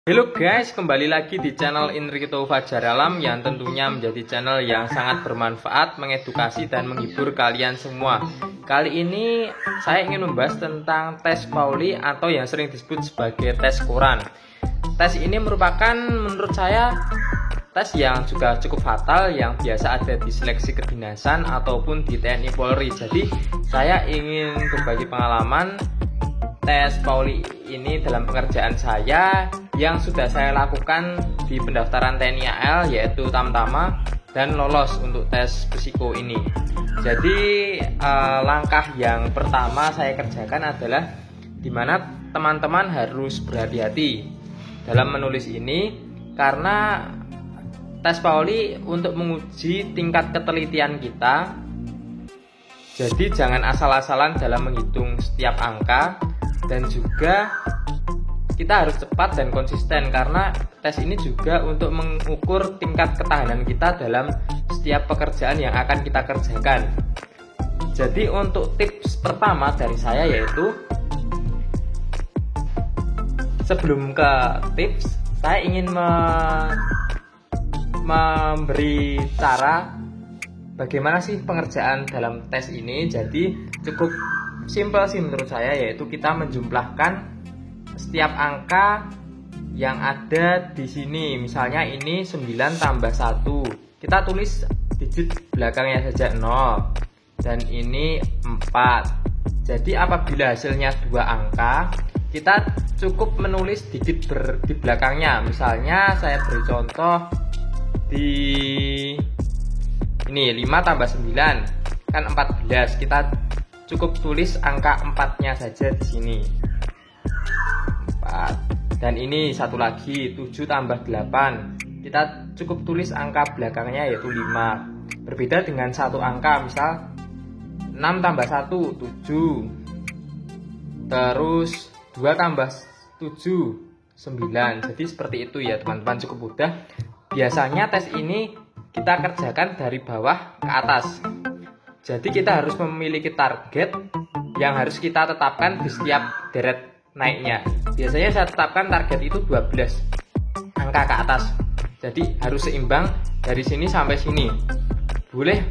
Halo guys, kembali lagi di channel Enrico Fajar Alam yang tentunya menjadi channel yang sangat bermanfaat, mengedukasi dan menghibur kalian semua. Kali ini saya ingin membahas tentang tes Pauli atau yang sering disebut sebagai tes koran. Tes ini merupakan menurut saya tes yang juga cukup fatal yang biasa ada di seleksi kedinasan ataupun di TNI Polri. Jadi saya ingin berbagi pengalaman tes Pauli ini dalam pekerjaan saya yang sudah saya lakukan di pendaftaran TNI AL, yaitu Tamtama, dan lolos untuk tes psiko ini. Jadi langkah yang pertama saya kerjakan adalah dimana teman-teman harus berhati-hati dalam menulis ini, karena tes Pauli untuk menguji tingkat ketelitian kita. Jadi jangan asal-asalan dalam menghitung setiap angka, dan juga kita harus cepat dan konsisten karena tes ini juga untuk mengukur tingkat ketahanan kita dalam setiap pekerjaan yang akan kita kerjakan. Jadi untuk tips pertama dari saya yaitu, sebelum ke tips, saya ingin memberi cara bagaimana sih pengerjaan dalam tes ini. Jadi cukup simpel sih menurut saya, yaitu kita menjumlahkan setiap angka yang ada di sini. Misalnya ini 9 tambah 1, kita tulis digit belakangnya saja 0, dan ini 4. Jadi apabila hasilnya 2 angka, kita cukup menulis digit di belakangnya. Misalnya saya beri contoh di ini 5 tambah 9 kan 14, kita cukup tulis angka 4-nya saja di sini. 4. Dan ini satu lagi 7 tambah 8, kita cukup tulis angka belakangnya yaitu 5. Berbeda dengan satu angka, misal 6 tambah 1 7, terus 2 tambah 7 9. Jadi seperti itu ya teman-teman, cukup mudah. Biasanya tes ini kita kerjakan dari bawah ke atas. Jadi kita harus memiliki target yang harus kita tetapkan di setiap deret naiknya. Biasanya saya tetapkan target itu 12 angka ke atas. Jadi harus seimbang dari sini sampai sini. Boleh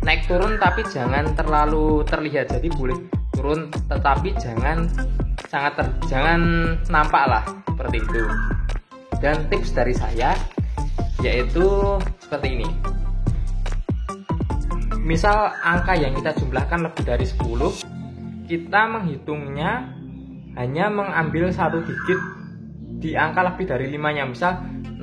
naik turun tapi jangan terlalu terlihat. Jadi boleh turun tetapi jangan jangan nampak lah, seperti itu. Dan tips dari saya yaitu seperti ini. Misal angka yang kita jumlahkan lebih dari 10, kita menghitungnya hanya mengambil satu digit di angka lebih dari 5-nya. Misal 6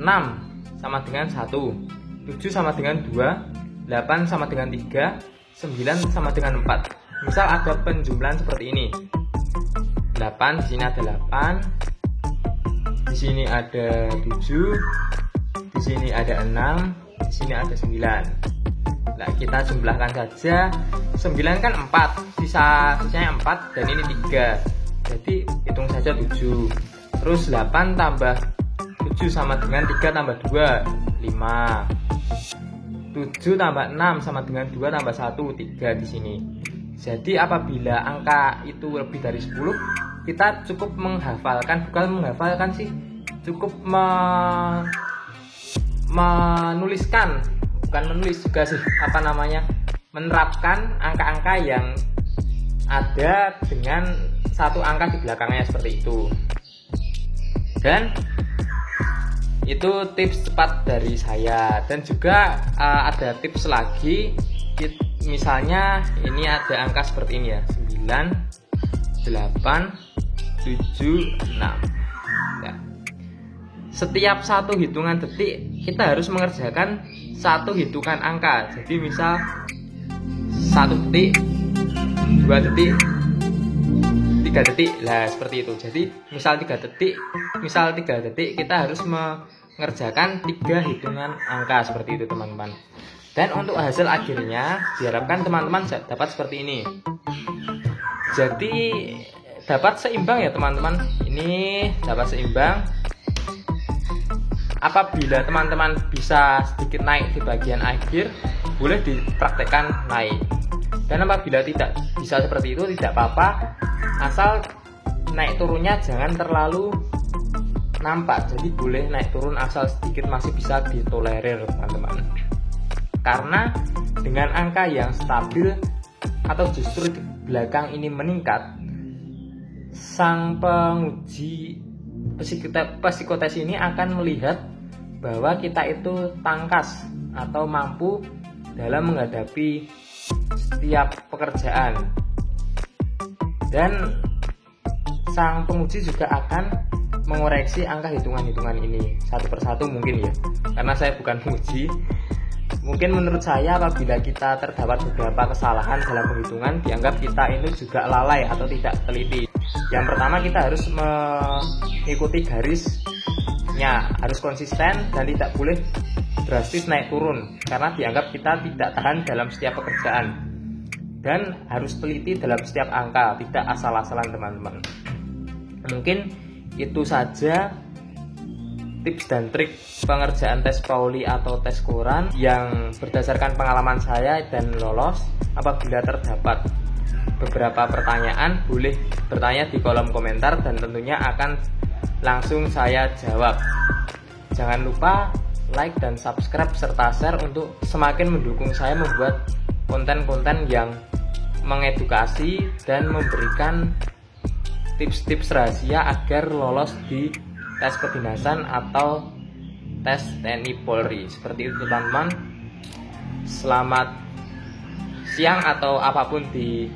sama dengan 1, 7 sama dengan 2, 8 sama dengan 3, 9 sama dengan 4. Misal ada penjumlahan seperti ini. 8, di sini ada 8, di sini ada 7, di sini ada 6, di sini ada 9. Nah, kita jumlahkan saja. 9 kan 4, sisanya 4, dan ini 3. Jadi hitung saja 7. Terus 8 tambah 7 sama dengan 3 tambah 2, 5. 7 tambah 6 sama dengan 2 tambah 1, 3 di sini. Jadi apabila angka itu lebih dari 10, kita cukup menghafalkan, bukan menghafalkan sih, cukup menuliskan, bukan menulis juga sih, menerapkan angka-angka yang ada dengan satu angka di belakangnya seperti itu. Dan itu tips cepat dari saya. Dan juga ada tips lagi, misalnya ini ada angka seperti ini ya, 9 8 7 6. Nah, setiap satu hitungan detik kita harus mengerjakan satu hitungan angka. Jadi misal 1 detik, 2 detik, 3 detik, lah seperti itu. Jadi misal 3 detik kita harus mengerjakan 3 hitungan angka seperti itu teman-teman. Dan untuk hasil akhirnya diharapkan teman-teman dapat seperti ini. Jadi dapat seimbang ya teman-teman. Ini dapat seimbang. Apabila teman-teman bisa sedikit naik di bagian akhir, boleh dipraktekkan naik. Dan apabila tidak bisa seperti itu, tidak apa-apa, asal naik turunnya jangan terlalu nampak, jadi boleh naik turun asal sedikit, masih bisa ditolerir teman-teman. Karena dengan angka yang stabil atau justru di belakang ini meningkat, sang penguji psikotes ini akan melihat bahwa kita itu tangkas atau mampu dalam menghadapi setiap pekerjaan, dan sang penguji juga akan mengoreksi angka hitungan-hitungan ini satu persatu mungkin ya, karena saya bukan penguji. Mungkin menurut saya apabila kita terdapat beberapa kesalahan dalam penghitungan, dianggap kita ini juga lalai atau tidak teliti. Yang pertama, kita harus mengikuti garisnya, harus konsisten dan tidak boleh drastis naik turun, karena dianggap kita tidak tahan dalam setiap pekerjaan. Dan harus teliti dalam setiap angka, tidak asal-asalan teman-teman. Mungkin itu saja tips dan trik pengerjaan tes Pauli atau tes Quran yang berdasarkan pengalaman saya dan lolos. Apabila terdapat beberapa pertanyaan, boleh bertanya di kolom komentar dan tentunya akan langsung saya jawab. Jangan lupa like dan subscribe serta share untuk semakin mendukung saya membuat konten-konten yang mengedukasi dan memberikan tips-tips rahasia agar lolos di tes kedinasan atau tes TNI Polri. Seperti itu teman-teman. Selamat siang atau apapun di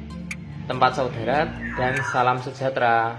tempat saudara, dan salam sejahtera.